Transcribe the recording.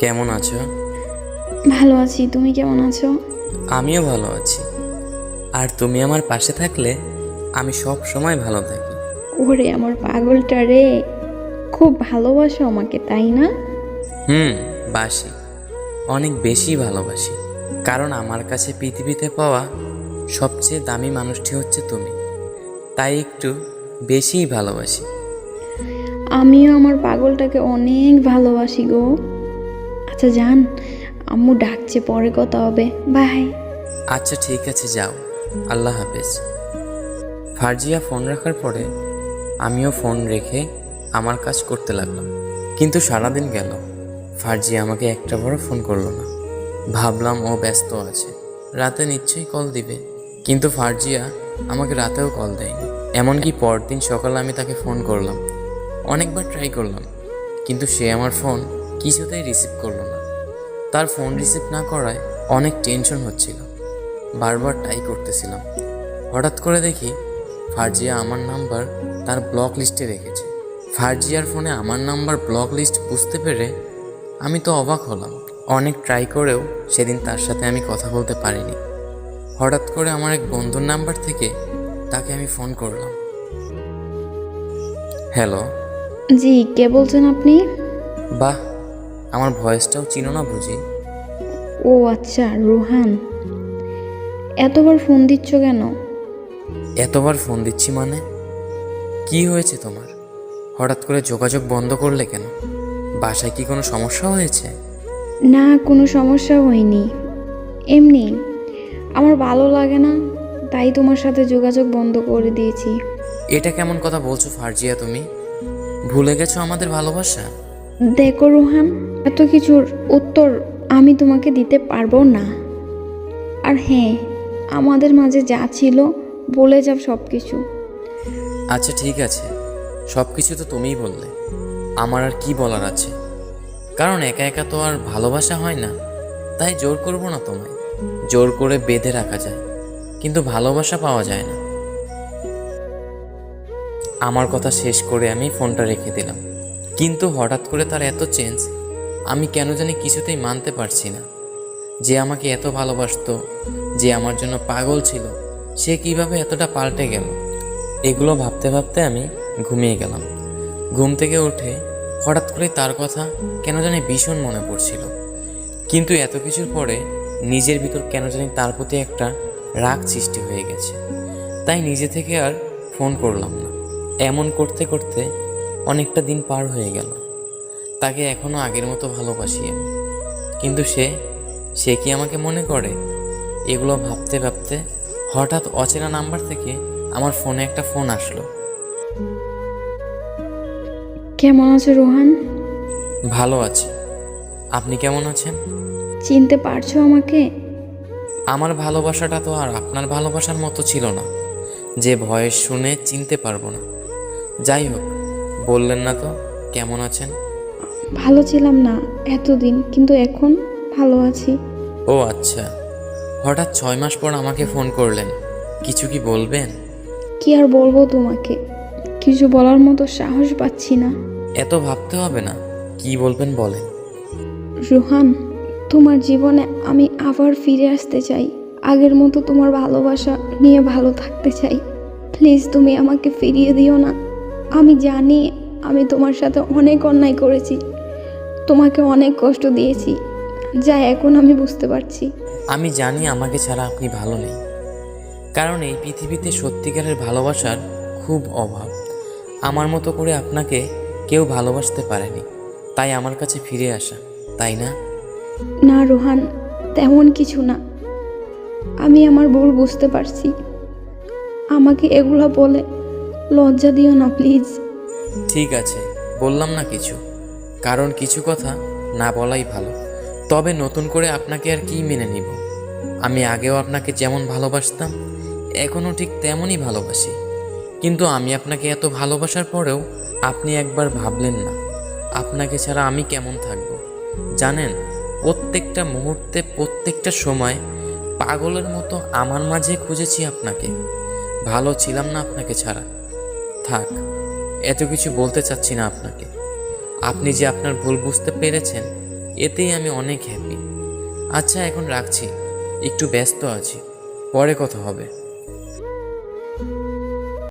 কেমন আছো? ভালো আছি, তুমি কেমন আছো? আমিও ভালো আছি। আর তুমি আমার পাশে থাকলে আমি সব সময় ভালো থাকি। ওরে আমার পাগলটা রে, খুব ভালোবাসো আমাকে তাই না? হুম, বাসি, অনেক বেশি ভালোবাসি। কারণ আমার কাছে পৃথিবীতে পাওয়া সবচেয়ে দামি মানুষটি হচ্ছে তুমি। তাই একটু বেশিই ভালোবাসি। আমিও আমার পাগলটাকে অনেক ভালোবাসি গো। আচ্ছা জান, আম্মু ডাকছে, পরে কথা হবে, বাই। আচ্ছা ঠিক আছে, যাও, আল্লাহ হাফেজ। ফারজিয়া ফোন রাখার পরে আমিও ফোন রেখে আমার কাজ করতে লাগলাম। কিন্তু সারাদিন গেল, ফারজিয়া আমাকে একটা বড় ফোন করলো না। ভাবলাম ও ব্যস্ত আছে, রাতে নিশ্চয়ই কল দিবে। কিন্তু ফারজিয়া আমাকে রাতেও কল দেয়নি। এমনকি পরদিন সকালে আমি তাকে ফোন করলাম, অনেকবার ট্রাই করলাম, কিন্তু সে আমার ফোন কিছুতেই রিসিভ করলো না। তার ফোন রিসিভ না করায় অনেক টেনশন হচ্ছিল, বারবার ট্রাই করতেছিলাম। হঠাৎ করে দেখি ফারজিয়া আমার নাম্বার তার ব্লক লিস্টে রেখেছে। ফারজিয়ার ফোনে আমার নাম্বার ব্লক লিস্ট বুঝতে পেরে আমি তো অবাক হলাম। অনেক ট্রাই করেও সেদিন তার সাথে আমি কথা বলতে পারিনি। হঠাৎ করে আমার এক বন্ধুর নাম্বার থেকে তাকে আমি ফোন করলাম। হ্যালো। জি, কে বলছেন আপনি? বাহ, আমার ভয়েসটাও চিনো না বুঝি? ও আচ্ছা, রুহান। এতবার ফোন দিচ্ছ কেন? এতবার ফোন দিচ্ছি মানে? কি হয়েছে তোমার? হঠাৎ করে যোগাযোগ বন্ধ করলে কেন? বাসায় কি কোনো সমস্যা হয়েছে? না, কোনো সমস্যা হয়নি, এমনি আমার ভালো লাগে না, তাই তোমার সাথে যোগাযোগ বন্ধ করে দিয়েছি। এটা কেমন কথা বলছো ফারজিয়া? তুমি ভুলে গেছো আমাদের ভালোবাসা? দেখো রোহান, এত কিছুর উত্তর আমি তোমাকে দিতে পারবো না। আর হ্যাঁ, আমাদের মাঝে যা ছিল বলে যাও সব কিছু। আচ্ছা ঠিক আছে, সব কিছু তো তুমিই বললে, আমার আর কি বলার আছে? কারণ একা একা তো আর ভালোবাসা হয় না, তাই জোর করবো না তোমায়। জোর করে বেঁধে রাখা যায়, কিন্তু ভালোবাসা পাওয়া যায় না। আমার কথা শেষ করে আমি ফোনটা রেখে দিলাম। কিন্তু হঠাৎ করে তার এত চেঞ্জ, আমি কেন জানি কিছুতেই মানতে পারছি না। যে আমাকে এত ভালোবাসতো, যে আমার জন্য পাগল ছিল, সে কিভাবে এতটা পাল্টে গেল? এগুলো ভাবতে ভাবতে আমি ঘুমিয়ে গেলাম। ঘুম থেকে উঠে হঠাৎ করে তার কথা কেন জানি ভীষণ মনে পড়ছিল। কিন্তু এত কিছুর পরে নিজের ভিতর কেন জানি তার প্রতি একটা রাগ সৃষ্টি হয়ে গেছে। তাই নিজে থেকে আর ফোন করলাম না। এমন করতে করতে অনেকটা দিন পার হয়ে গেল। তাকে এখনও আগের মতো ভালোবাসি আমি, কিন্তু সে কি আমাকে মনে করে? এগুলো ভাবতে ভাবতে হঠাৎ অচেনা নাম্বার থেকে আমার ফোনে একটা ফোন আসলো। কেমন আছো রোহান? ভালো আছি, আপনি কেমন আছেন? চিনতে পারছো আমাকে? আমার ভালোবাসাটা তো আর আপনার ভালোবাসার মতো ছিল না, যে ভয়েস শুনে চিনতে পারবো না। যাই হোক, বললেন না তো কেমন আছেন? ভালো ছিলাম না এতদিন, কিন্তু এখন ভালো আছি। ও আচ্ছা, হঠাৎ 6 মাস পর আমাকে ফোন করলেন, কিছু কি বলবেন? কি আর বলবো তোমাকে, কিছু বলার মতো সাহস পাচ্ছি না। এত ভাবতে হবে না, কি বলবেন বলেন। রোহান, তোমার জীবনে আমি আবার ফিরে আসতে চাই। আগের মতো তোমার ভালোবাসা নিয়ে ভালো থাকতে চাই। প্লিজ তুমি আমাকে ফিরিয়ে দিও না। আমি জানি আমি তোমার সাথে অনেক অন্যায় করেছি, তোমাকে অনেক কষ্ট দিয়েছি, যা এখন আমি বুঝতে পারছি। আমি জানি আমাকে ছাড়া আপনি ভালো নেই, কারণ এই পৃথিবীতে সত্যিকারের ভালোবাসার খুব অভাব। আমার মতো করে আপনাকে কেউ ভালোবাসতে পারেনি, তাই আমার কাছে ফিরে আসা, তাই না? না রোহান, তেমন কিছু না। আমি আমার ভুল বুঝতে পারছি। আমাকে এগুলো বলে লজ্জা দিও না প্লিজ। ঠিক আছে, বললাম না কিছু, কারণ কিছু কথা না বলাই ভালো। তবে নতুন করে আপনাকে আর কি মেনে নিব? আমি আগেও আপনাকে যেমন ভালোবাসতাম, এখনও ঠিক তেমনই ভালোবাসি। কিন্তু আমি আপনাকে এত ভালোবাসার পরেও আপনি একবার ভাবলেন না আপনাকে ছাড়া আমি কেমন থাকব। জানেন, প্রত্যেকটা মুহূর্তে, প্রত্যেকটা সময় পাগলের মতো আমার মাঝে খুঁজেছি আপনাকে। ভালো ছিলাম না আপনাকে ছাড়া। থাক, এত কিছু বলতে চাচ্ছি না আপনাকে। আপনি যে আপনার ভুল বুঝতে পেরেছেন, এতেই আমি অনেক হ্যাপি। আচ্ছা এখন রাখছি, একটু ব্যস্ত আছি, পরে কথা হবে।